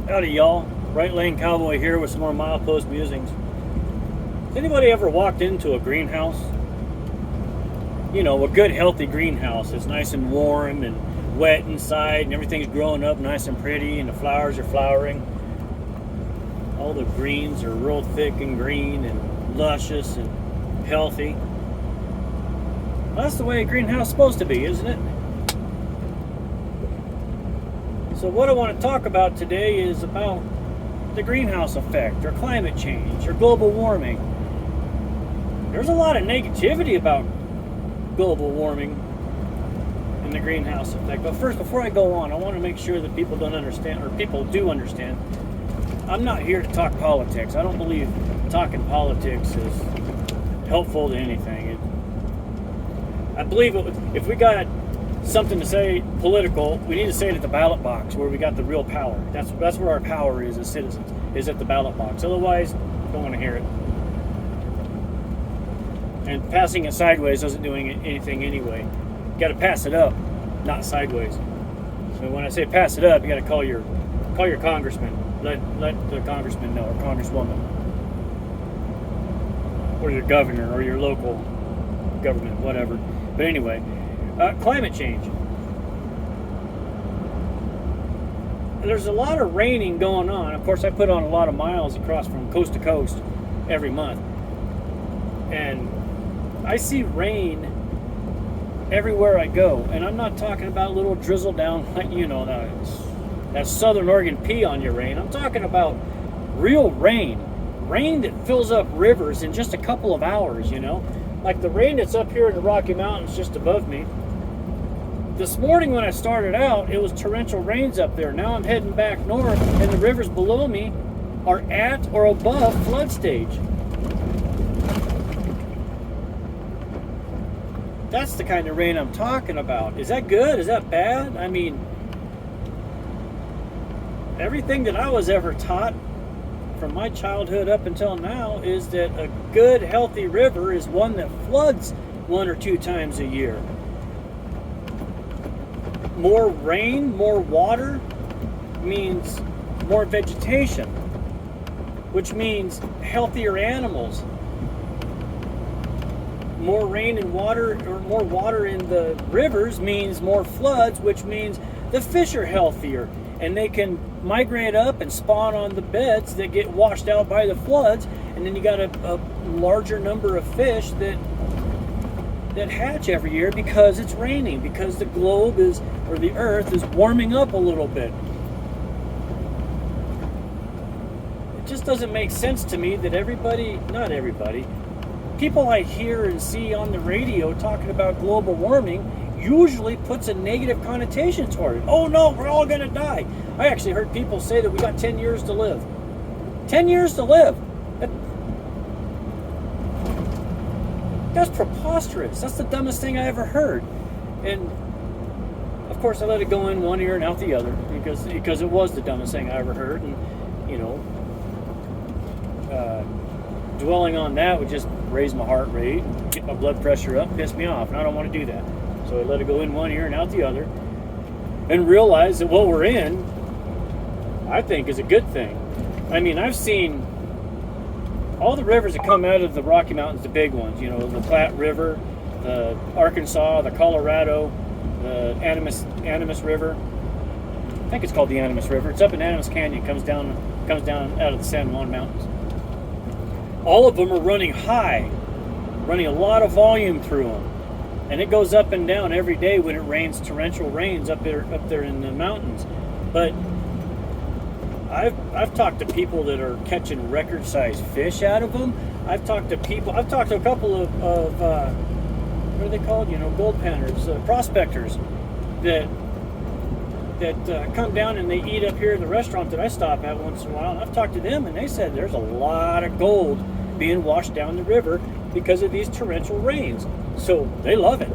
Howdy, y'all. Right Lane Cowboy here with some more milepost musings. Has anybody ever walked into a greenhouse? You know, a good, healthy greenhouse. It's nice and warm and wet inside, and everything's growing up nice and pretty, and the flowers are flowering. All the greens are real thick and green and luscious and healthy. Well, that's the way a greenhouse is supposed to be, isn't it? So what I want to talk about today is about the greenhouse effect, or climate change, or global warming. There's a lot of negativity about global warming and the greenhouse effect. But first, before I go on, I want to make sure that people don't understand, or people do understand. I'm not here to talk politics. I don't believe talking politics is helpful to anything. I believe if we got something to say political, we need to say it at the ballot box where we got the real power. That's where our power is as citizens, is at the ballot box. Otherwise, don't want to hear it. And passing it sideways doesn't do anything anyway. You got to pass it up, not sideways. So when I say pass it up, you got to call your congressman. Let the congressman know, or congresswoman, or your governor, or your local government, whatever. But anyway. Climate change. There's a lot of raining going on. Of course, I put on a lot of miles across from coast to coast every month. And I see rain everywhere I go. And I'm not talking about little drizzle down like, that Southern Oregon pea on your rain. I'm talking about real rain. Rain that fills up rivers in just a couple of hours, Like the rain that's up here in the Rocky Mountains just above me. This morning when I started out, it was torrential rains up there. Now I'm heading back north, and the rivers below me are at or above flood stage. That's the kind of rain I'm talking about. Is that good? Is that bad? I mean, everything that I was ever taught from my childhood up until now is that a good, healthy river is one that floods 1 or 2 times a year. More rain, more water means more vegetation, which means healthier animals. More rain and water, or more water in the rivers, means more floods, which means the fish are healthier and they can migrate up and spawn on the beds that get washed out by the floods, and then you got a larger number of fish that hatch every year because it's raining, because the globe is, or the earth is warming up a little bit. It just doesn't make sense to me that not everybody, people I hear and see on the radio talking about global warming usually puts a negative connotation toward it. Oh no, we're all gonna die. I actually heard people say that we got 10 years to live. 10 years to live. That's preposterous. That's the dumbest thing I ever heard. And of course I let it go in one ear and out the other because it was the dumbest thing I ever heard. And dwelling on that would just raise my heart rate and get my blood pressure up, piss me off, and I don't want to do that. So I let it go in one ear and out the other, and realize that what we're in, I think, is a good thing. I mean, I've seen all the rivers that come out of the Rocky Mountains, the big ones, the Platte River, the Arkansas, the Colorado, the Animas River. I think it's called the Animas River. It's up in Animas Canyon, comes down out of the San Juan Mountains. All of them are running high, running a lot of volume through them. And it goes up and down every day when it rains, torrential rains up there in the mountains. But I've talked to people that are catching record-sized fish out of them. I've talked to a couple of what are they called? Gold panners, prospectors that come down and they eat up here in the restaurant that I stop at once in a while. And I've talked to them, and they said there's a lot of gold being washed down the river because of these torrential rains. So they love it.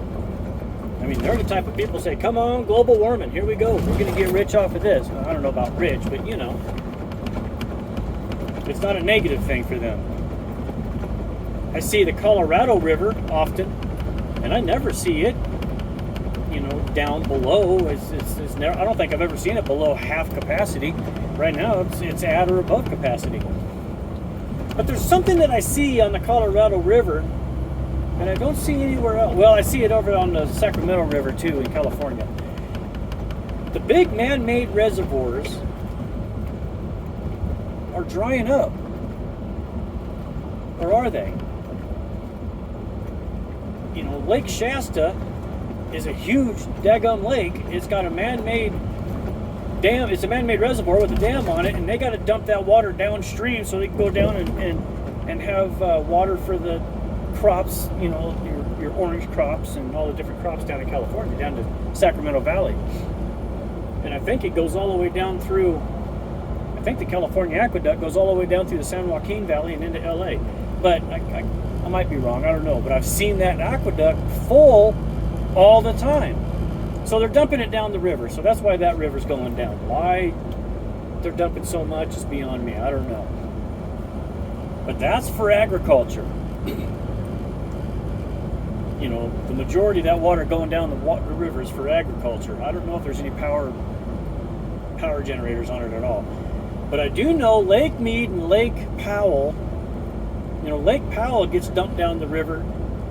I mean, they're the type of people who say, come on, global warming, here we go. We're going to get rich off of this. Well, I don't know about rich, but it's not a negative thing for them. I see the Colorado River often, and I never see it, down below. It's never, I don't think I've ever seen it below half capacity. right now it's at or above capacity. But there's something that I see on the Colorado River, and I don't see anywhere else. Well, I see it over on the Sacramento River too in California. The big man-made reservoirs are drying up. Or are they? You know, Lake Shasta is a huge daggum lake. It's got a man-made dam. It's a man-made reservoir with a dam on it, and they got to dump that water downstream so they can go down and have water for the crops, you know, your orange crops and all the different crops down in California, down to Sacramento Valley. And I think it goes all the way down through, I think the California Aqueduct goes all the way down through the San Joaquin Valley and into LA. But I might be wrong, I don't know. But I've seen that aqueduct full all the time. So they're dumping it down the river. So that's why that river's going down. Why they're dumping so much is beyond me. I don't know. But that's for agriculture. You know, the majority of that water going down the river is for agriculture. I don't know if there's any power generators on it at all. But I do know Lake Mead and Lake Powell, you know, Lake Powell gets dumped down the river.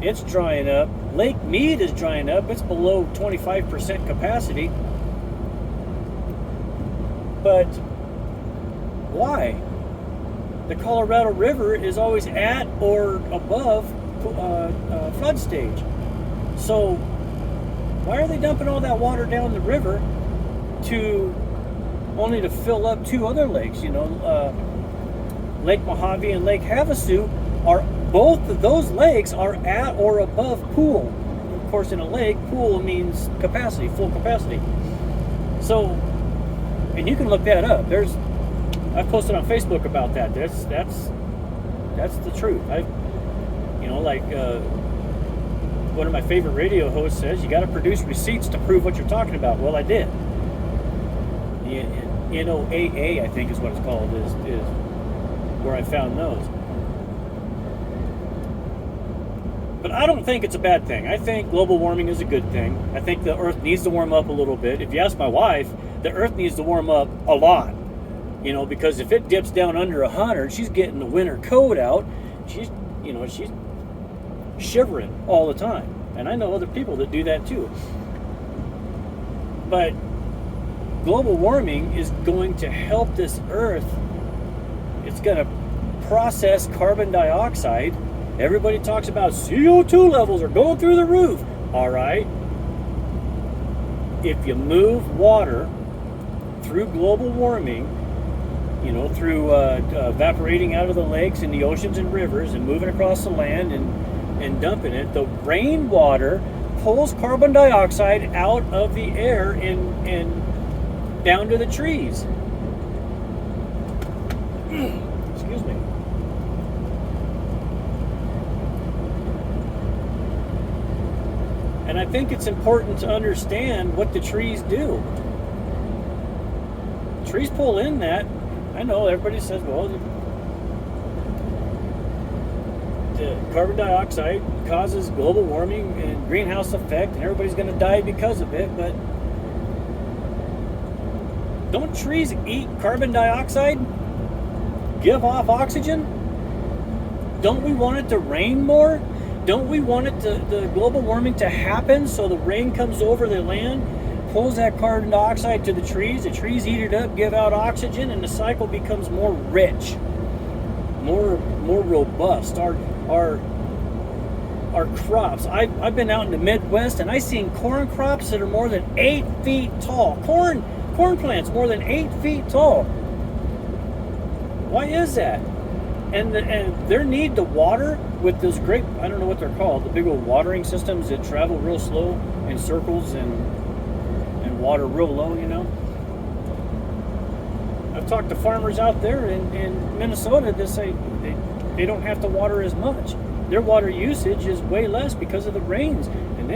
It's drying up. Lake Mead is drying up. It's below 25% capacity. But why? The Colorado River is always at or above flood stage. So why are they dumping all that water down the river only to fill up two other lakes? You know, Lake Mojave and Lake Havasu are both of those lakes are at or above pool. Of course, in a lake, pool means capacity, full capacity. So, and you can look that up. I posted on Facebook about that. That's the truth. One of my favorite radio hosts says, you got to produce receipts to prove what you're talking about. Well, I did. NOAA, I think is what it's called, is where I found those. But I don't think it's a bad thing. I think global warming is a good thing. I think the Earth needs to warm up a little bit. If you ask my wife, the Earth needs to warm up a lot. You know, because if it dips down under 100, she's getting the winter coat out. She's shivering all the time. And I know other people that do that too. But global warming is going to help this Earth. It's going to process carbon dioxide. Everybody talks about CO2 levels are going through the roof. All right. If you move water through global warming, you know, through evaporating out of the lakes and the oceans and rivers and moving across the land and dumping it, the rainwater pulls carbon dioxide out of the air and down to the trees. Excuse me. And I think it's important to understand what the trees do. Trees pull in that. I know everybody says, well, the carbon dioxide causes global warming and greenhouse effect, and everybody's going to die because of it. But don't trees eat carbon dioxide? Give off oxygen? Don't we want it to rain more? Don't we want the global warming to happen so the rain comes over the land, pulls that carbon dioxide to the trees eat it up, give out oxygen, and the cycle becomes more rich, more robust. Our crops. I've been out in the Midwest and I've seen corn crops that are more than 8 feet tall. Corn plants more than 8 feet tall. Why is that? And their need to water with those great, I don't know what they're called, the big old watering systems that travel real slow in circles and water real low, you know. I've talked to farmers out there in Minnesota that say they don't have to water as much. Their water usage is way less because of the rains. And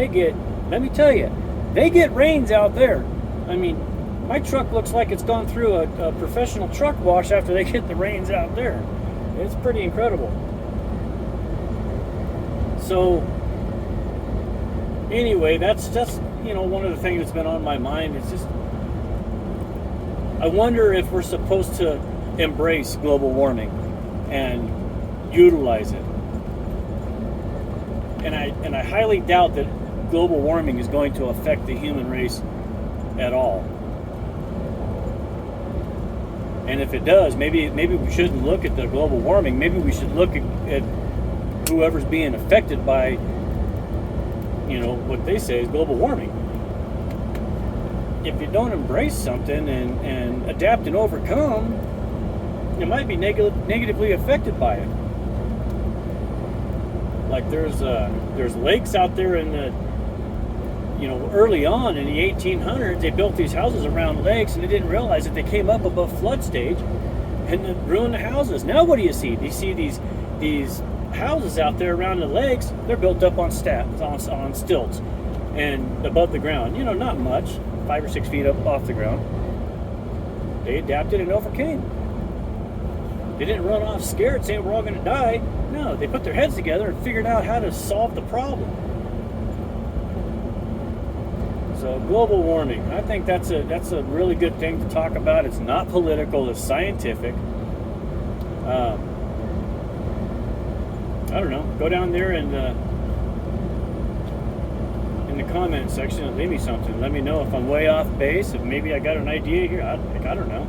let me tell you, they get rains out there. I mean, my truck looks like it's gone through a professional truck wash after they get the rains out there. It's pretty incredible. So, anyway, that's just, you know, one of the things that's been on my mind. It's just, I wonder if we're supposed to embrace global warming and utilize it. And I highly doubt that global warming is going to affect the human race at all. And if it does, maybe we shouldn't look at the global warming. Maybe we should look at whoever's being affected by, what they say is global warming. If you don't embrace something and adapt and overcome, you might be negatively affected by it. Like there's lakes out there in the, early on in the 1800s, they built these houses around lakes, and they didn't realize that they came up above flood stage and it ruined the houses. Now what do you see? You see these houses out there around the lakes. They're built up on stilts and above the ground. Not much, 5 or 6 feet up off the ground. They adapted and overcame. They didn't run off scared saying we're all going to die. No, they put their heads together and figured out how to solve the problem. So global warming, I think that's a really good thing to talk about. It's not political, it's scientific. I don't know. Go down there and in the comment section and leave me something. Let me know if I'm way off base, if maybe I got an idea here. I don't know.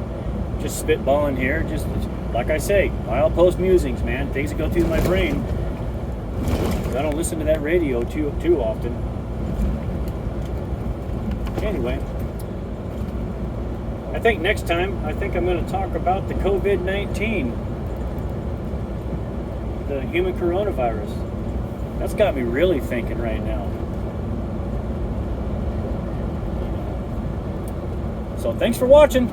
Just spitballing here. Just like I say, I'll post musings, man. Things that go through my brain. I don't listen to that radio too often. Anyway, I think next time, I'm going to talk about the COVID-19, the human coronavirus. That's got me really thinking right now. So thanks for watching.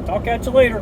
Talk at you later.